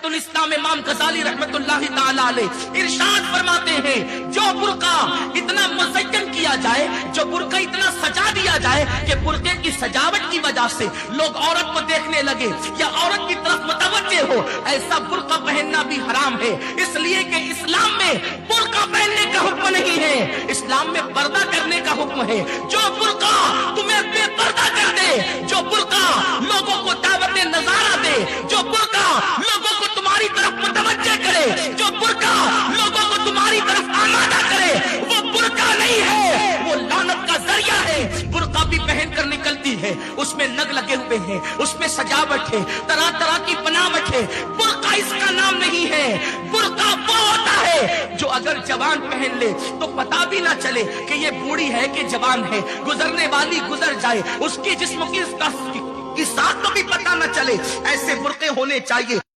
الاسلام امام غزالی رحمت اللہ تعالی علیہ ارشاد فرماتے ہیں جو برقع اتنا مزین کیا جائے، جو برقع اتنا سجا دیا جائے کہ برقعے کی سجاوٹ کی وجہ سے لوگ عورت کو دیکھنے لگے یا عورت کی طرف متوجہ ہو، ایسا برقع پہننا بھی حرام ہے، اس لیے کہ اسلام میں برقع پہننے کا حکم نہیں ہے، اسلام میں پردہ کرنے کا حکم ہے۔ جو برقع تمہیں بے پردہ کر دے، جو برقع لوگوں کو دعوت نظارہ دے، جو برقع لوگوں کو تمہاری طرف متوجہ کرے، جو برقع لوگوں کو تمہاری طرف آمادہ کرے، وہ برقع نہیں ہے، وہ لعنت کا ذریعہ ہے۔ برقع بھی پہن کر نکلتی ہے، اس میں نگ لگے ہوئے ہیں، اس میں سجاوٹ ہے، طرح طرح کی بناوٹ ہے، برقع اس کا نام نہیں ہے۔ برقع وہ ہوتا ہے جو اگر جوان پہن لے تو پتا بھی نہ چلے کہ یہ بوڑھی ہے کہ جوان ہے، گزرنے والی گزر جائے، اس کی جسم کی ساتھ کو بھی پتا نہ چلے، ایسے برقعے ہونے چاہیے۔